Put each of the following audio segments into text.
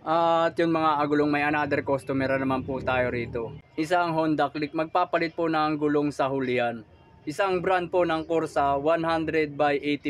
At yun mga agulong, may another customer naman po tayo rito. Isang Honda Click, magpapalit po ng gulong sa hulihan. Isang brand po ng Corsa, 100/80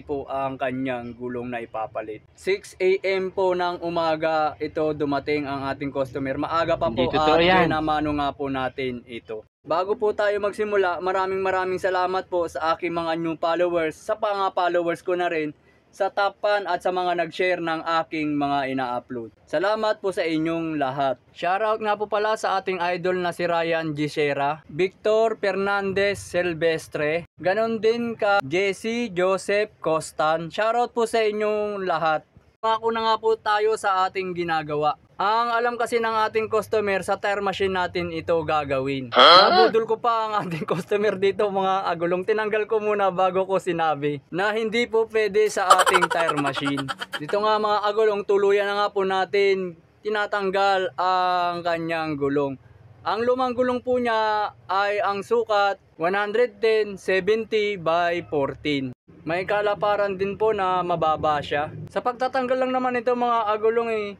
po ang kanyang gulong na ipapalit. 6 AM po ng umaga ito dumating ang ating customer. Maaga pa po Hindi totoo at yan. pinamano nga po natin ito. Bago po tayo magsimula, maraming salamat po sa aking mga new followers, sa mga followers ko na rin, sa top fan at sa mga nag-share ng aking mga ina-upload. Salamat po sa inyong lahat. Shoutout nga po pala sa ating idol na si Ryan Gisera, Victor Fernandez Silvestre, ganon din ka Jesse Joseph Costan. Shoutout po sa inyong lahat. Pako na nga po tayo sa ating ginagawa. Ang alam kasi ng ating customer, sa tire machine natin ito gagawin. Nabudol ko pa ang ating customer dito mga agulong. Tinanggal ko muna bago ko sinabi na hindi po pwede sa ating tire machine. Dito nga mga agulong, tuluyan na nga po natin tinatanggal ang kanyang gulong. Ang lumang gulong po niya ay ang sukat 110/70/14. May kalaparan din po na mababa siya. Sa pagtatanggal lang naman ito mga agulong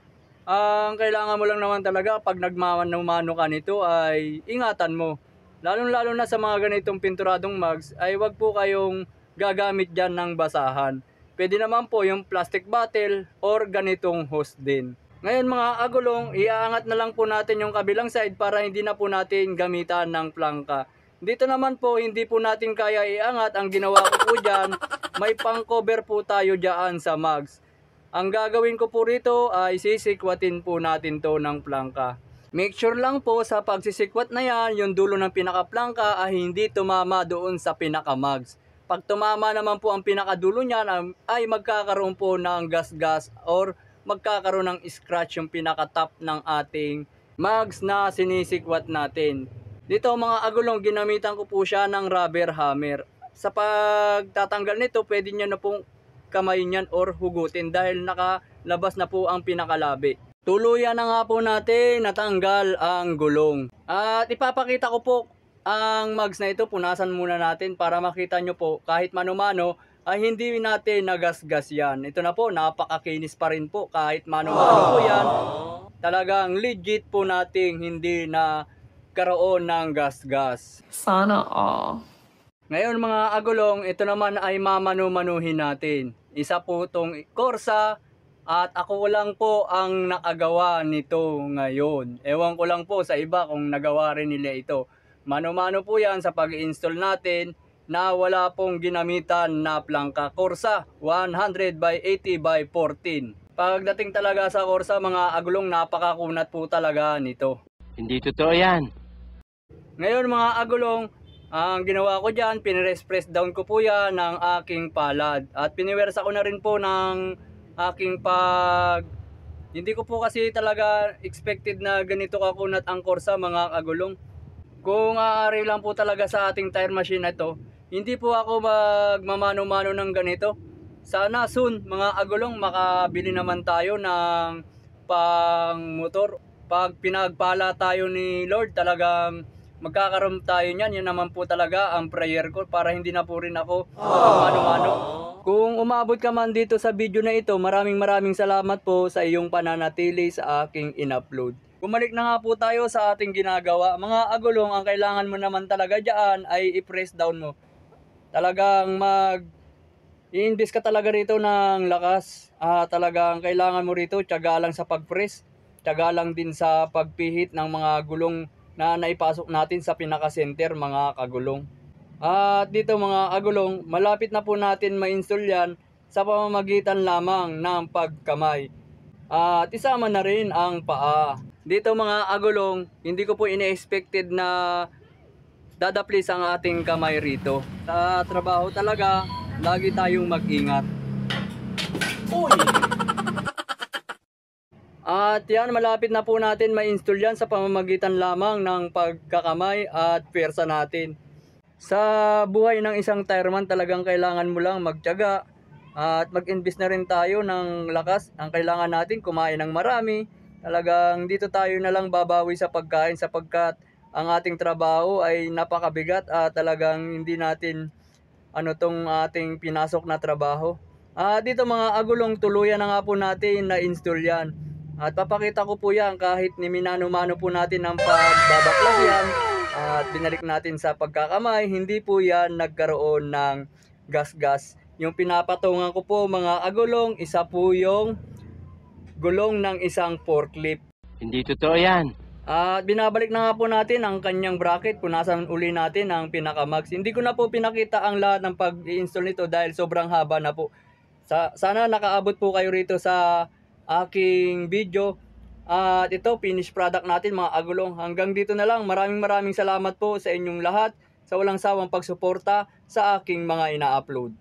ang kailangan mo lang naman talaga pag nagmamano ka nito ay ingatan mo. Lalo na sa mga ganitong pinturadong mugs ay wag po kayong gagamit dyan ng basahan. Pwede naman po yung plastic bottle or ganitong hose din. Ngayon mga agulong, iaangat na lang po natin yung kabilang side para hindi na po natin gamitan ng plangka. Dito naman po, hindi po natin kaya iangat. Ang ginawa ko po dyan, may pang cover po tayo dyan sa mugs. Ang gagawin ko po rito ay sisikwatin po natin to ng plangka. Make sure lang po sa pagsisikwat na yan, yung dulo ng pinaka-plangka ay hindi tumama doon sa pinaka-mugs. Pag tumama naman po ang pinakadulo niyan ay magkakaroon po ng gas-gas or magkakaroon ng scratch yung pinaka-top ng ating mugs na sinisikwat natin. Dito mga agulong, ginamitan ko po siya ng rubber hammer. Sa pagtatanggal nito, pwede nyo na pong kamay niyan or hugutin dahil nakalabas na po ang pinakalabi. Tuluyan na nga po natin natanggal ang gulong. At ipapakita ko po ang mugs na ito. Punasan muna natin para makita nyo po kahit mano-mano ay hindi natin nagasgas yan. Ito na po, napakakinis pa rin po kahit mano-mano po yan. Talagang legit po nating hindi na karoon ng gasgas. Sana all. Ngayon mga agulong, ito naman ay mamanu-manuhin natin. Isa po itong Corsa at ako lang po ang nakagawa nito ngayon. Ewan ko lang po sa iba kung nagawa rin nila ito. Mano-mano po yan sa pag-install natin na wala pong ginamitan na plangka. Corsa 100/80/14. Pagdating talaga sa Corsa mga agulong, napakakunat po talaga nito. Hindi totoo yan. Ngayon mga agulong, ang ginawa ko dyan, pinres-press down ko po yan ng aking palad. At piniwersa ko na rin po ng aking Hindi ko po kasi talaga expected na ganito kakunat ang Corsa mga agulong. Kung aari lang po talaga sa ating tire machine na ito, hindi po ako magmamano-mano ng ganito. Sana soon mga agulong makabili naman tayo ng pang motor. Pag pinagpala tayo ni Lord, talagang magkakaroon tayo niyan. Yan naman po talaga ang prayer ko para hindi na po rin ako mano-mano. Kung umabot ka man dito sa video na ito, maraming salamat po sa iyong pananatili sa aking in-upload. Bumalik na nga po tayo sa ating ginagawa. Mga agulong, ang kailangan mo naman talaga dyan ay i-press down mo. Talagang i-invest ka talaga rito ng lakas. Talagang kailangan mo rito, tiyaga lang sa pag-press. Tiyaga lang din sa pagpihit ng mga gulong na naipasok natin sa pinaka-center mga kagulong. At dito mga agulong, malapit na po natin ma-install yan sa pamamagitan lamang ng pagkamay. At isama na rin ang paa. Dito mga agulong, hindi ko po ine-expected na dadaplis ang ating kamay rito. Sa trabaho talaga, lagi tayong mag-ingat. Uy! At yan, malapit na po natin ma-install yan sa pamamagitan lamang ng pagkakamay at pwersa natin. Sa buhay ng isang tireman, talagang kailangan mo lang magtiyaga at mag-invest na rin tayo ng lakas. Ang kailangan natin, kumain ng marami. Talagang dito tayo na lang babawi sa pagkain sapagkat ang ating trabaho ay napakabigat at talagang hindi natin tong ating pinasok na trabaho. Dito mga agulong, tuluyan na nga po natin na install yan. At papakita ko po yan kahit ni minano-mano po natin ang pagbabaklas yan at binalik natin sa pagkakamay, hindi po yan nagkaroon ng gas-gas. Yung pinapatungan ko po mga agulong, isa po yung gulong ng isang forklift. Hindi totoo yan. At binabalik na nga po natin ang kanyang bracket, punasan uli natin ang pinaka-max. Hindi ko na po pinakita ang lahat ng pag-i-install nito dahil sobrang haba na po. Sana nakaabot po kayo rito sa aking video. At ito, finished product natin mga agulong. Hanggang dito na lang. Maraming salamat po sa inyong lahat sa walang sawang pagsuporta sa aking mga ina-upload.